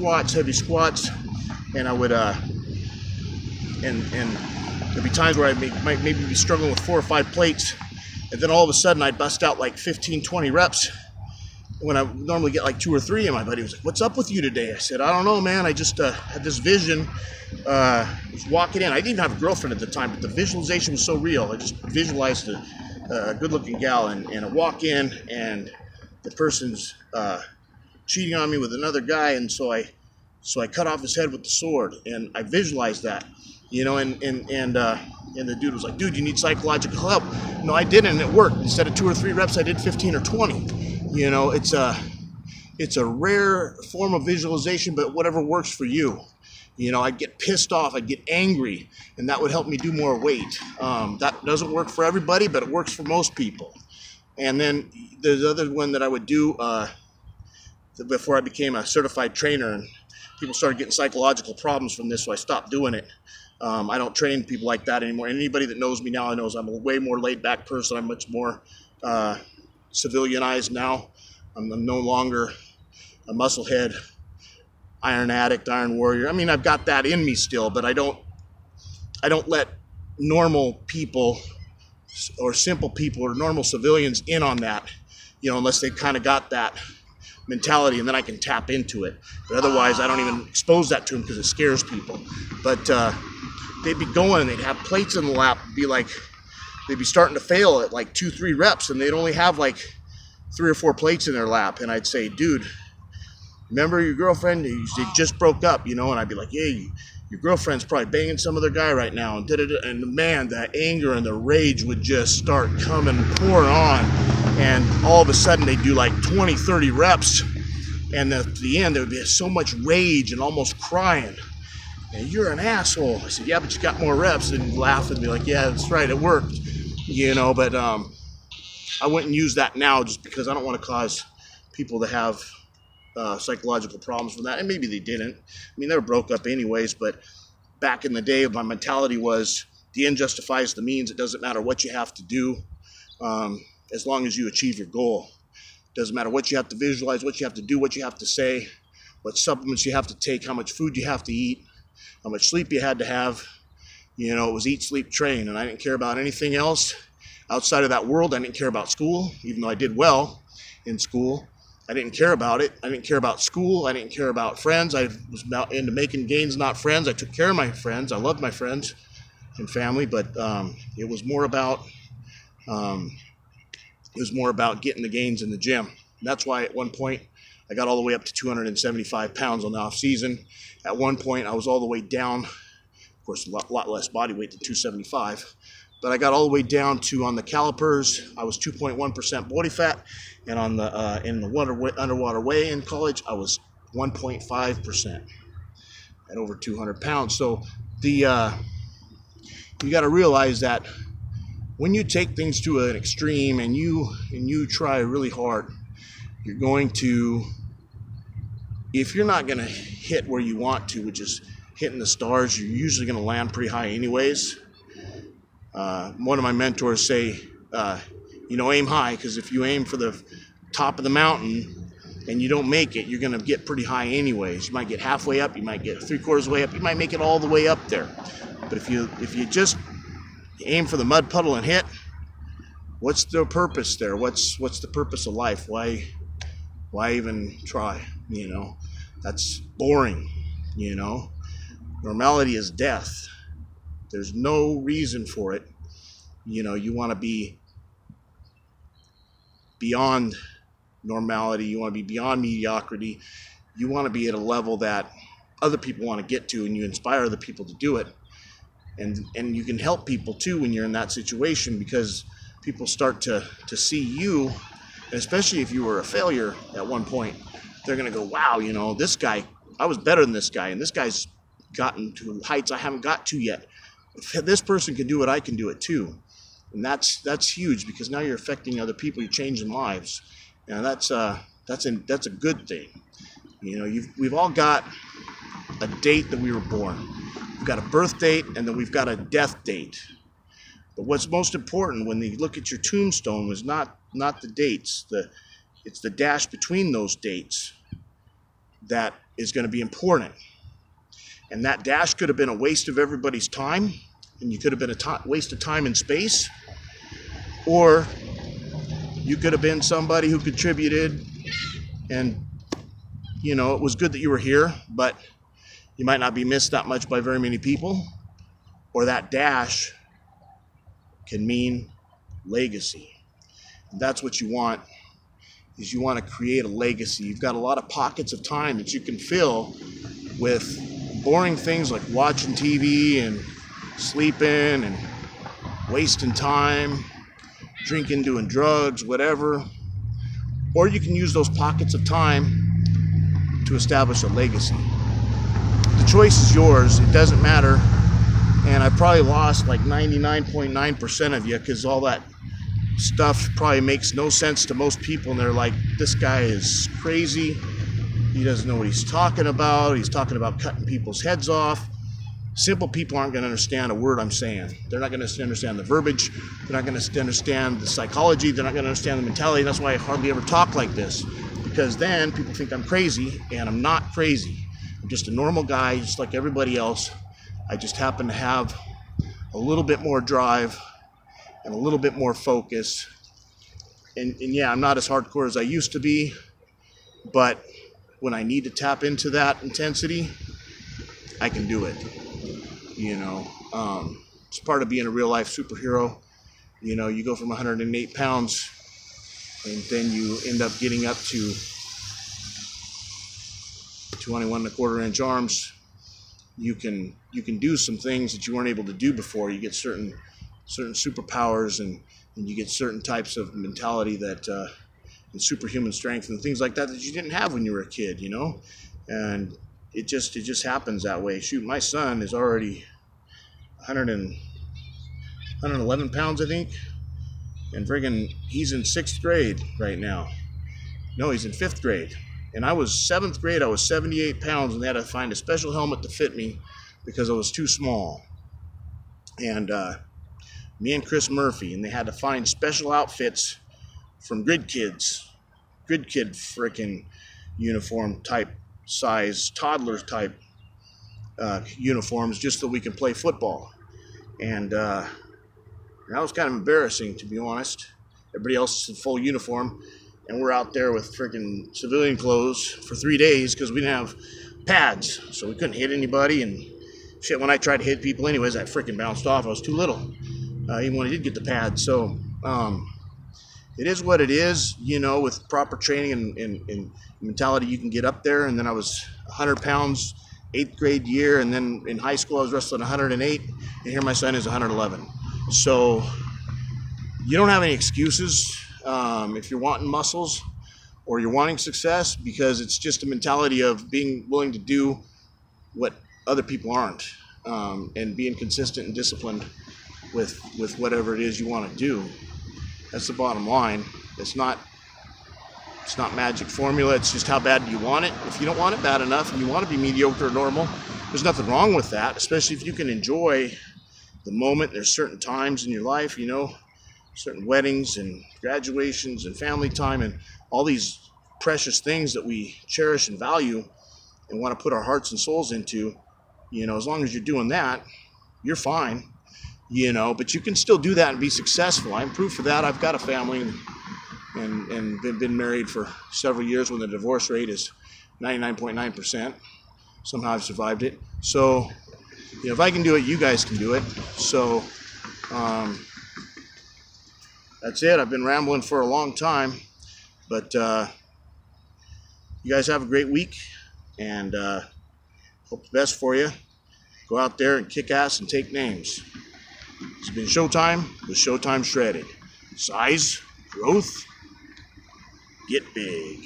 heavy squats, and I would and there'd be times where I might maybe be struggling with 4 or 5 plates, and then all of a sudden I'd bust out like 15, 20 reps when I normally get like 2 or 3, and my buddy was like, "What's up with you today?" I said, "I don't know, man. I just had this vision. Was walking in. I didn't even have a girlfriend at the time, but the visualization was so real. I just visualized a good-looking gal, and I walk in, and the person's cheating on me with another guy, and so I cut off his head with the sword, and I visualized that, you know, and the dude was like, "Dude, you need psychological help." No, I didn't, and it worked. Instead of 2 or 3 reps, I did 15 or 20. You know, it's a rare form of visualization, but whatever works for you. You know, I'd get pissed off, I'd get angry, and that would help me do more weight. That doesn't work for everybody, but it works for most people. And then there's the other one that I would do before I became a certified trainer, and people started getting psychological problems from this, so I stopped doing it. I don't train people like that anymore. Anybody that knows me now knows I'm a way more laid-back person. I'm much more civilianized now. I'm no longer a musclehead, iron addict, iron warrior. I mean, I've got that in me still, but I don't let normal people or simple people or normal civilians in on that, you know, unless they kind of got that mentality, and then I can tap into it. But otherwise, I don't even expose that to them because it scares people. But they'd be going, and they'd have plates in the lap, they'd be starting to fail at like 2, 3 reps, and they'd only have like 3 or 4 plates in their lap. And I'd say, "Dude, remember your girlfriend? They just broke up, you know?" And I'd be like, "Yeah, your girlfriend's probably banging some other guy right now." And man, that anger and the rage would just start coming, pouring on. And all of a sudden, they'd do like 20, 30 reps. And at the end, there would be so much rage and almost crying. "And you're an asshole." I said, "Yeah, but you got more reps." And laugh and be like, "Yeah, that's right, it worked." You know, but I wouldn't use that now just because I don't want to cause people to have psychological problems from that. And maybe they didn't. I mean, they were broke up anyways, but back in the day, my mentality was the end justifies the means. It doesn't matter what you have to do as long as you achieve your goal. It doesn't matter what you have to visualize, what you have to do, what you have to say, what supplements you have to take, how much food you have to eat, how much sleep you had to have. You know, it was eat, sleep, train, and I didn't care about anything else outside of that world. I didn't care about school, even though I did well in school. I didn't care about it. I didn't care about school. I didn't care about friends. I was about into making gains, not friends. I took care of my friends. I loved my friends and family, but it was more about getting the gains in the gym. And that's why at one point I got all the way up to 275 pounds on the off season. At one point I was all the way down, of course, a lot less body weight than 275. But I got all the way down to, on the calipers, I was 2.1% body fat, and on the in the underwater weigh in college, I was 1.5% at over 200 pounds. So you got to realize that when you take things to an extreme and you try really hard, you're going to, if you're not going to hit where you want to, which is hitting the stars, you're usually going to land pretty high anyways. One of my mentors say, aim high, because if you aim for the top of the mountain and you don't make it, you're going to get pretty high anyways. You might get halfway up, you might get 3/4 way up, you might make it all the way up there. But if you just aim for the mud puddle and hit, what's the purpose there? What's the purpose of life? Why even try? You know, that's boring. You know, normality is death. There's no reason for it. You know, you want to be beyond normality. You want to be beyond mediocrity. You want to be at a level that other people want to get to, and you inspire other people to do it. And you can help people too when you're in that situation, because people start to see you, and especially if you were a failure at one point, they're going to go, "Wow, you know, this guy, I was better than this guy, and this guy's gotten to heights I haven't got to yet. If this person can do it, I can do it too." And that's huge, because now you're affecting other people, you're changing lives, and that's a good thing. You know, we've all got a date that we were born. We've got a birth date, and then we've got a death date. But what's most important when they look at your tombstone is not the dates. It's the dash between those dates. that is going to be important. And that dash could have been a waste of everybody's time, and you could have been a waste of time and space, or you could have been somebody who contributed, and you know, it was good that you were here, but you might not be missed that much by very many people. Or that dash can mean legacy. And that's what you want, is you want to create a legacy. You've got a lot of pockets of time that you can fill with boring things like watching TV and sleeping and wasting time, drinking, doing drugs, whatever. Or you can use those pockets of time to establish a legacy. The choice is yours. It doesn't matter. And I probably lost like 99.9% of you, because all that stuff probably makes no sense to most people, and they're like, this guy is crazy. He doesn't know what he's talking about. He's talking about cutting people's heads off. Simple people aren't going to understand a word I'm saying. They're not going to understand the verbiage. They're not going to understand the psychology. They're not going to understand the mentality. That's why I hardly ever talk like this, because then people think I'm crazy, and I'm not crazy. I'm just a normal guy, just like everybody else. I just happen to have a little bit more drive and a little bit more focus. And yeah, I'm not as hardcore as I used to be, but when I need to tap into that intensity, I can do it. You know, it's part of being a real life superhero. You know, you go from 108 pounds and then you end up getting up to 21.25-inch arms. You can do some things that you weren't able to do before. You get certain superpowers, and you get certain types of mentality that and superhuman strength and things like that you didn't have when you were a kid, you know. And it just happens that way. Shoot, my son is already 111 pounds, I think, and friggin' he's in 6th grade right now. No, he's in 5th grade. And I was 7th grade, I was 78 pounds, and they had to find a special helmet to fit me because I was too small. And me and Chris Murphy, and they had to find special outfits from Grid Kid frickin' uniform type size, toddler type uniforms, just so we can play football. And that was kind of embarrassing, to be honest. Everybody else is in full uniform, and we're out there with freaking civilian clothes for 3 days because we didn't have pads, so we couldn't hit anybody. And shit, when I tried to hit people anyways, I freaking bounced off. I was too little, even when I did get the pads. So it is what it is, you know. With proper training and mentality, you can get up there. And then I was 100 pounds 8th grade year, and then in high school I was wrestling 108, and here my son is 111. So you don't have any excuses if you're wanting muscles or you're wanting success, because it's just a mentality of being willing to do what other people aren't, and being consistent and disciplined with whatever it is you want to do. That's the bottom line. It's not magic formula. It's just how bad do you want it. If you don't want it bad enough and you want to be mediocre or normal, there's nothing wrong with that, especially if you can enjoy the moment. There's certain times in your life, you know, certain weddings and graduations and family time and all these precious things that we cherish and value and want to put our hearts and souls into. You know, as long as you're doing that, you're fine, you know, but you can still do that and be successful. I'm proof of that. I've got a family and been married for several years when the divorce rate is 99.9%. Somehow I've survived it. So, you know, if I can do it, you guys can do it. So, that's it. I've been rambling for a long time, but you guys have a great week, and hope the best for you. Go out there and kick ass and take names. It's been Showtime with Showtime Shredded. Size, growth, get big.